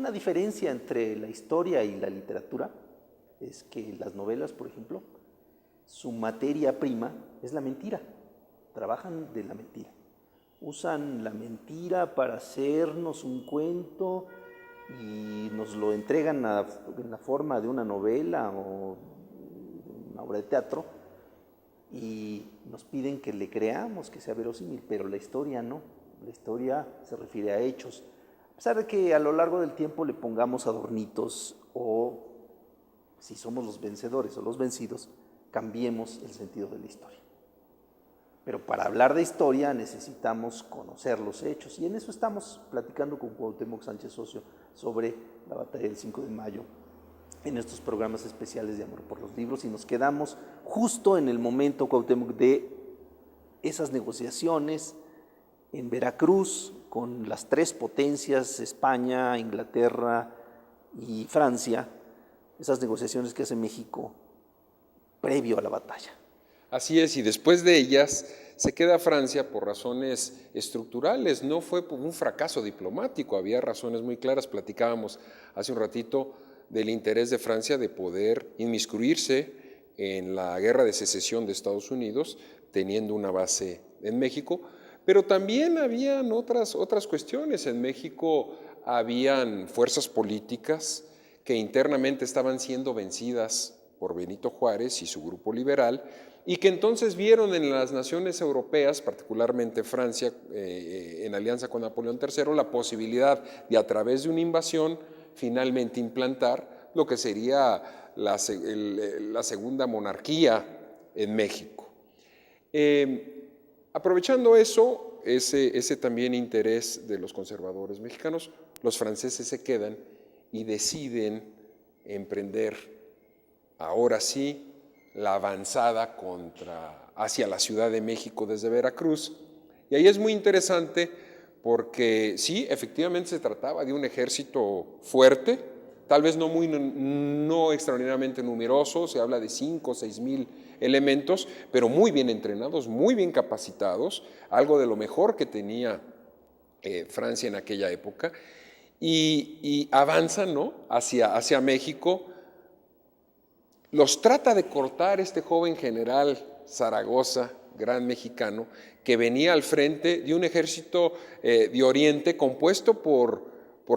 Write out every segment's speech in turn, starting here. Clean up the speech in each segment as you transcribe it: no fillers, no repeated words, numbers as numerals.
una diferencia entre la historia y la literatura es que las novelas, por ejemplo, su materia prima es la mentira. Trabajan de la mentira. Usan la mentira para hacernos un cuento y nos lo entregan en la forma de una novela o una obra de teatro y nos piden que le creamos, que sea verosímil, pero la historia no. La historia se refiere a hechos. A pesar de que a lo largo del tiempo le pongamos adornitos o, si somos los vencedores o los vencidos, cambiemos el sentido de la historia. Pero para hablar de historia necesitamos conocer los hechos y en eso estamos platicando con Cuauhtémoc Sánchez Ocio sobre la batalla del 5 de mayo en estos programas especiales de Amor por los Libros y nos quedamos justo en el momento, Cuauhtémoc, de esas negociaciones en Veracruz con las tres potencias, España, Inglaterra y Francia, esas negociaciones que hace México previo a la batalla. Así es, y después de ellas se queda Francia por razones estructurales, no fue por un fracaso diplomático, había razones muy claras, platicábamos hace un ratito del interés de Francia de poder inmiscuirse en la guerra de secesión de Estados Unidos, teniendo una base en México, pero también habían otras cuestiones. En México habían fuerzas políticas que internamente estaban siendo vencidas por Benito Juárez y su grupo liberal, y que entonces vieron en las naciones europeas, particularmente Francia, en alianza con Napoleón III, la posibilidad de, a través de una invasión, finalmente implantar lo que sería la segunda monarquía en México. Aprovechando eso, ese también interés de los conservadores mexicanos, los franceses se quedan y deciden emprender, ahora sí, la avanzada hacia la Ciudad de México desde Veracruz. Y ahí es muy interesante porque sí, efectivamente se trataba de un ejército fuerte, tal vez no extraordinariamente numeroso, se habla de 5 o 6 mil elementos, pero muy bien entrenados, muy bien capacitados, algo de lo mejor que tenía Francia en aquella época, y avanzan, ¿no?, hacia México. Los trata de cortar este joven general Zaragoza, gran mexicano, que venía al frente de un ejército de Oriente compuesto por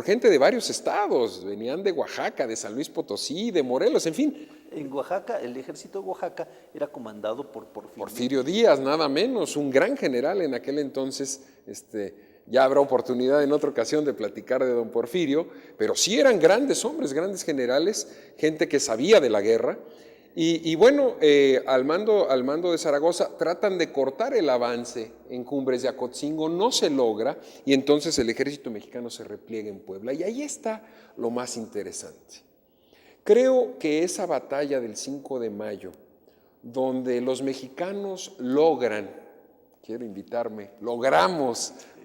gente de varios estados, venían de Oaxaca, de San Luis Potosí, de Morelos, en fin. En Oaxaca, el ejército de Oaxaca era comandado por Porfirio Díaz, nada menos, un gran general en aquel entonces. Ya habrá oportunidad en otra ocasión de platicar de don Porfirio, pero sí eran grandes hombres, grandes generales, gente que sabía de la guerra. Y bueno, al mando de Zaragoza tratan de cortar el avance en Cumbres de Acotzingo, no se logra, y entonces el ejército mexicano se repliega en Puebla. Y ahí está lo más interesante. Creo que esa batalla del 5 de mayo, donde los mexicanos logramos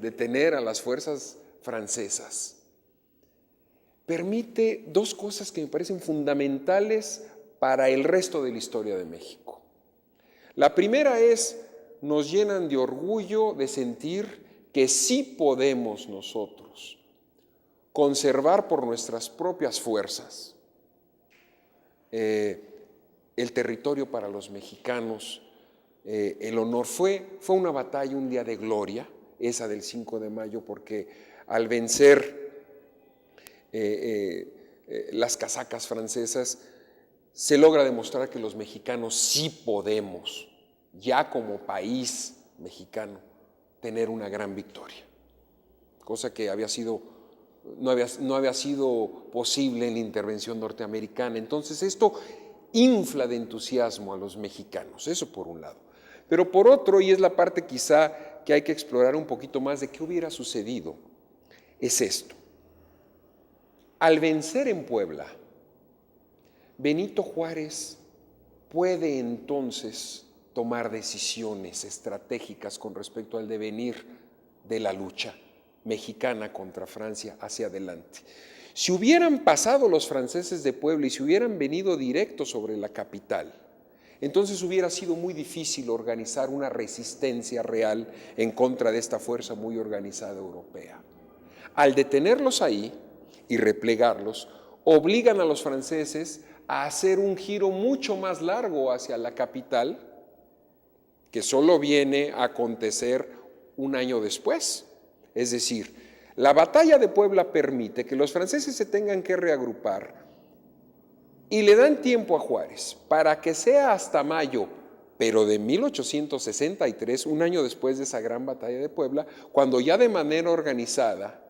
detener a las fuerzas francesas, permite dos cosas que me parecen fundamentales para el resto de la historia de México. La primera es, nos llenan de orgullo de sentir que sí podemos nosotros conservar por nuestras propias fuerzas el territorio para los mexicanos. El honor fue una batalla, un día de gloria, esa del 5 de mayo, porque al vencer las casacas francesas, se logra demostrar que los mexicanos sí podemos, ya como país mexicano, tener una gran victoria, cosa que no había sido posible en la intervención norteamericana. Entonces esto infla de entusiasmo a los mexicanos, eso por un lado. Pero por otro, y es la parte quizá que hay que explorar un poquito más de qué hubiera sucedido, es esto. Al vencer en Puebla, Benito Juárez puede entonces tomar decisiones estratégicas con respecto al devenir de la lucha mexicana contra Francia hacia adelante. Si hubieran pasado los franceses de Puebla y si hubieran venido directo sobre la capital, entonces hubiera sido muy difícil organizar una resistencia real en contra de esta fuerza muy organizada europea. Al detenerlos ahí, y replegarlos, obligan a los franceses a hacer un giro mucho más largo hacia la capital, que solo viene a acontecer un año después. Es decir, la batalla de Puebla permite que los franceses se tengan que reagrupar y le dan tiempo a Juárez para que sea hasta mayo, pero de 1863, un año después de esa gran batalla de Puebla, cuando ya de manera organizada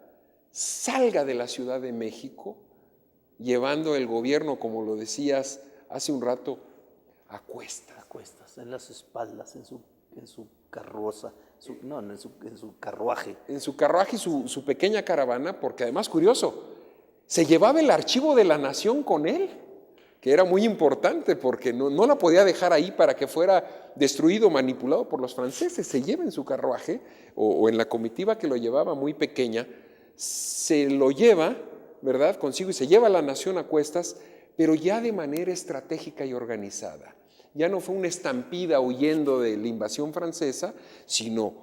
salga de la Ciudad de México, llevando el gobierno, como lo decías hace un rato, a cuestas. A cuestas, en las espaldas, en su carroza, en su carruaje. En su carruaje y su pequeña caravana, porque además, curioso, se llevaba el archivo de la nación con él, que era muy importante porque no la podía dejar ahí para que fuera destruido, manipulado por los franceses. Se lleva en su carruaje o en la comitiva que lo llevaba muy pequeña, se lo lleva, ¿verdad?, consigo y se lleva a la nación a cuestas, pero ya de manera estratégica y organizada. Ya no fue una estampida huyendo de la invasión francesa, sino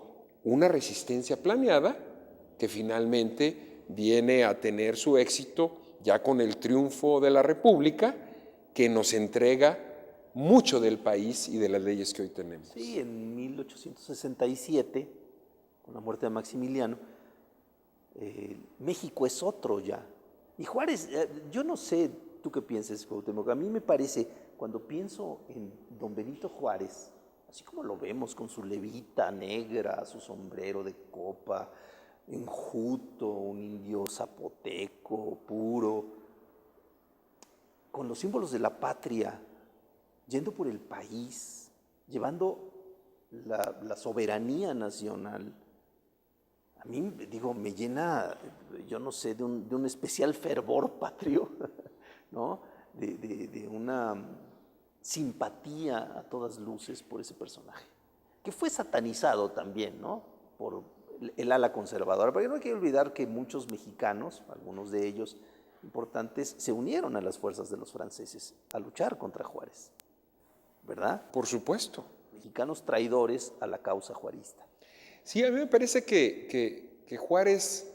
una resistencia planeada que finalmente viene a tener su éxito ya con el triunfo de la República, que nos entrega mucho del país y de las leyes que hoy tenemos. Sí, en 1867, con la muerte de Maximiliano, México es otro ya. Y Juárez, yo no sé tú qué pienses, Cuauhtémoc, a mí me parece, cuando pienso en don Benito Juárez, así como lo vemos con su levita negra, su sombrero de copa, enjuto, un indio zapoteco puro, con los símbolos de la patria, yendo por el país, llevando la soberanía nacional, a mí, digo, me llena, yo no sé, de un especial fervor patrio, ¿no? De una simpatía a todas luces por ese personaje, que fue satanizado también, ¿no?, por el ala conservadora, porque no hay que olvidar que muchos mexicanos, algunos de ellos importantes, se unieron a las fuerzas de los franceses a luchar contra Juárez, ¿verdad? Por supuesto. Mexicanos traidores a la causa juarista. Sí, a mí me parece que Juárez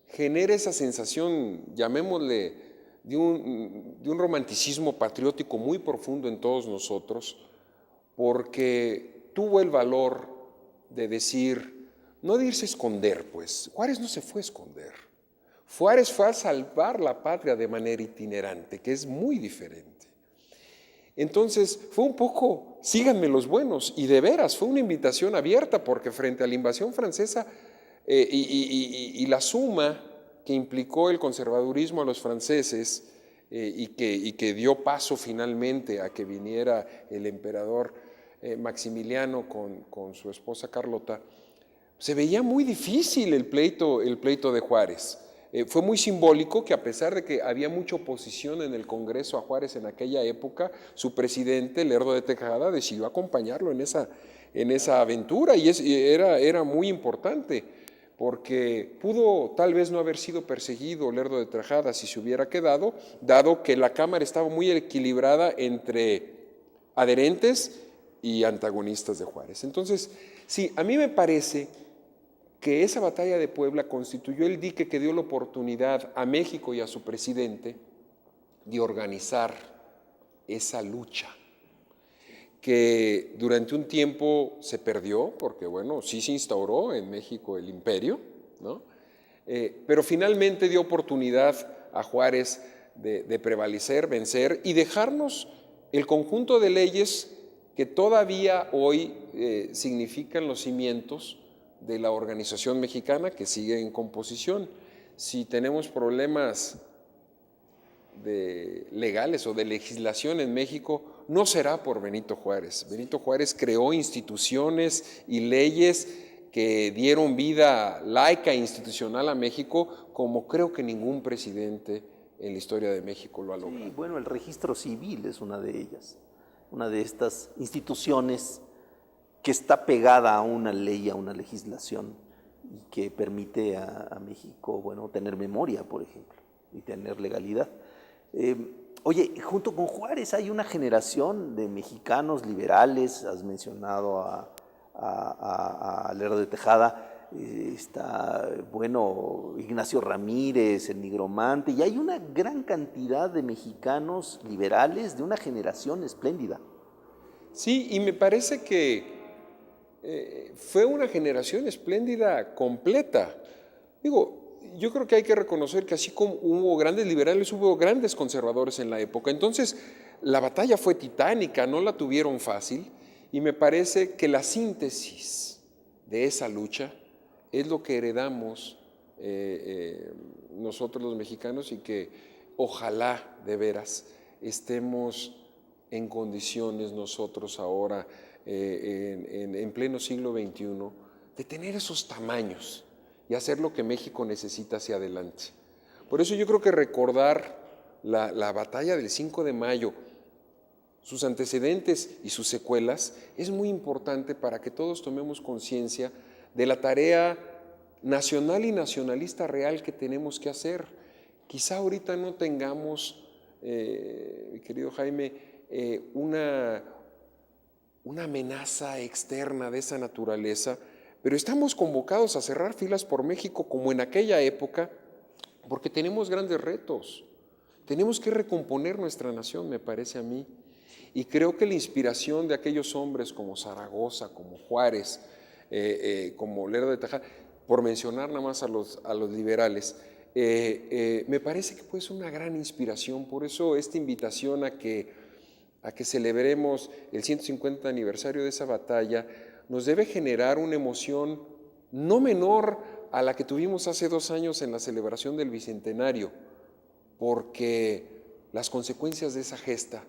genera esa sensación, llamémosle, de un romanticismo patriótico muy profundo en todos nosotros, porque tuvo el valor de decir, no de irse a esconder, pues, Juárez no se fue a esconder. Juárez fue a salvar la patria de manera itinerante, que es muy diferente. Entonces, fue un poco, síganme los buenos, y de veras, fue una invitación abierta, porque frente a la invasión francesa y la suma que implicó el conservadurismo a los franceses y que dio paso finalmente a que viniera el emperador Maximiliano con su esposa Carlota, se veía muy difícil el pleito de Juárez. Fue muy simbólico que, a pesar de que había mucha oposición en el Congreso a Juárez en aquella época, su presidente, Lerdo de Tejada, decidió acompañarlo en esa aventura, y era muy importante, porque pudo tal vez no haber sido perseguido Lerdo de Tejada si se hubiera quedado, dado que la Cámara estaba muy equilibrada entre adherentes y antagonistas de Juárez. Entonces, sí, a mí me parece que esa batalla de Puebla constituyó el dique que dio la oportunidad a México y a su presidente de organizar esa lucha, que durante un tiempo se perdió, porque bueno, sí se instauró en México el imperio, ¿no? Pero finalmente dio oportunidad a Juárez de prevalecer, vencer y dejarnos el conjunto de leyes que todavía hoy significan los cimientos de la organización mexicana, que sigue en composición. Si tenemos problemas legales o de legislación en México, no será por Benito Juárez. Benito Juárez creó instituciones y leyes que dieron vida laica e institucional a México, como creo que ningún presidente en la historia de México lo ha logrado. Sí, bueno, el registro civil es una de ellas, una de estas instituciones que está pegada a una ley, a una legislación, y que permite a México, bueno, tener memoria, por ejemplo, y tener legalidad. Oye, junto con Juárez hay una generación de mexicanos liberales, has mencionado a Lerdo de Tejada, está, bueno, Ignacio Ramírez, el Nigromante, y hay una gran cantidad de mexicanos liberales de una generación espléndida. Sí, y me parece que fue una generación espléndida completa. Digo, yo creo que hay que reconocer que así como hubo grandes liberales, hubo grandes conservadores en la época. Entonces, la batalla fue titánica, no la tuvieron fácil, y me parece que la síntesis de esa lucha es lo que heredamos nosotros los mexicanos, y que ojalá de veras estemos en condiciones nosotros ahora, en pleno siglo XXI, de tener esos tamaños y hacer lo que México necesita hacia adelante. Por eso yo creo que recordar la batalla del 5 de mayo, sus antecedentes y sus secuelas, es muy importante para que todos tomemos conciencia de la tarea nacional y nacionalista real que tenemos que hacer. Quizá ahorita no tengamos, mi querido Jaime, una amenaza externa de esa naturaleza, pero estamos convocados a cerrar filas por México como en aquella época, porque tenemos grandes retos. Tenemos que recomponer nuestra nación, me parece a mí. Y creo que la inspiración de aquellos hombres como Zaragoza, como Juárez, como Lerdo de Tejada, por mencionar nada más a los liberales, me parece que pues una gran inspiración. Por eso esta invitación a que celebremos el 150 aniversario de esa batalla nos debe generar una emoción no menor a la que tuvimos hace 2 años en la celebración del Bicentenario, porque las consecuencias de esa gesta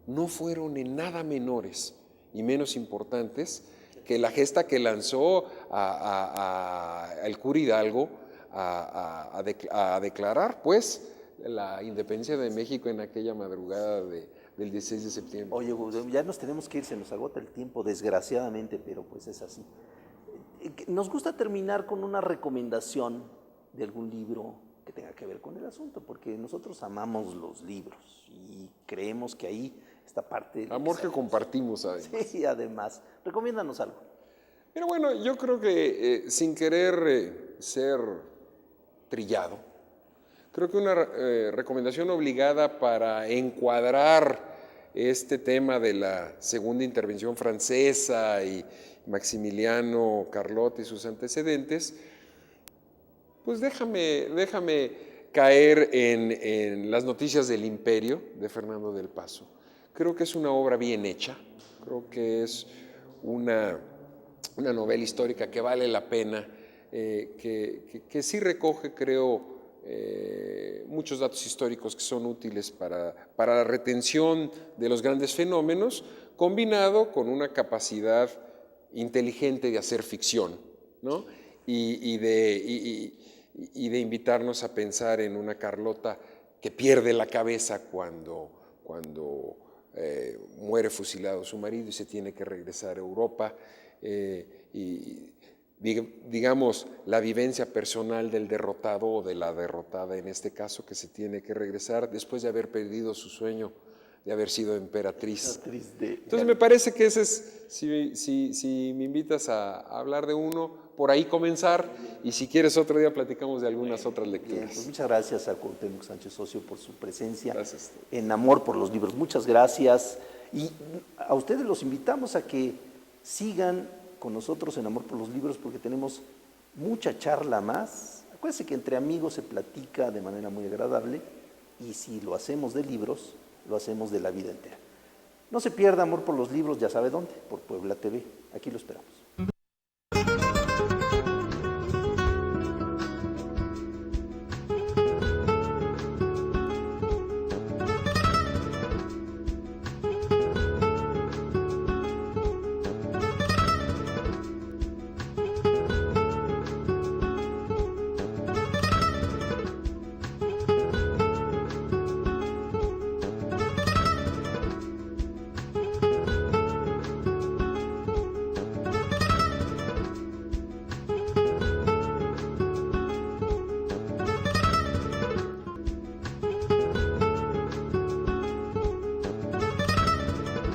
no fueron en nada menores y menos importantes que la gesta que lanzó el cura Hidalgo a declarar pues la independencia de México en aquella madrugada del 16 de septiembre. Oye, ya nos tenemos que ir, se nos agota el tiempo, desgraciadamente, pero pues es así. Nos gusta terminar con una recomendación de algún libro que tenga que ver con el asunto, porque nosotros amamos los libros y creemos que ahí está parte de amor que compartimos, además. Sí, además. Recomiéndanos algo. Pero bueno, yo creo que sin querer ser trillado, creo que una recomendación obligada para encuadrar este tema de la segunda intervención francesa y Maximiliano Carlota y sus antecedentes, pues déjame caer en Las noticias del Imperio de Fernando del Paso. Creo que es una obra bien hecha, creo que es una novela histórica que vale la pena, que sí recoge, creo, muchos datos históricos que son útiles para la retención de los grandes fenómenos, combinado con una capacidad inteligente de hacer ficción, ¿no? y de invitarnos a pensar en una Carlota que pierde la cabeza cuando muere fusilado su marido y se tiene que regresar a Europa, y digamos la vivencia personal del derrotado o de la derrotada en este caso, que se tiene que regresar después de haber perdido su sueño de haber sido emperatriz. Entonces me parece que ese es, si me invitas a hablar de uno, por ahí comenzar, y si quieres otro día platicamos de algunas otras lecturas. Bien, pues muchas gracias a Cuauhtémoc Sánchez Socio por su presencia. Gracias. En Amor por los Libros. Muchas gracias. Y a ustedes los invitamos a que sigan con nosotros en Amor por los Libros, porque tenemos mucha charla más. Acuérdense que entre amigos se platica de manera muy agradable, y si lo hacemos de libros, lo hacemos de la vida entera. No se pierda Amor por los Libros, ya sabe dónde, por Puebla TV. Aquí lo esperamos.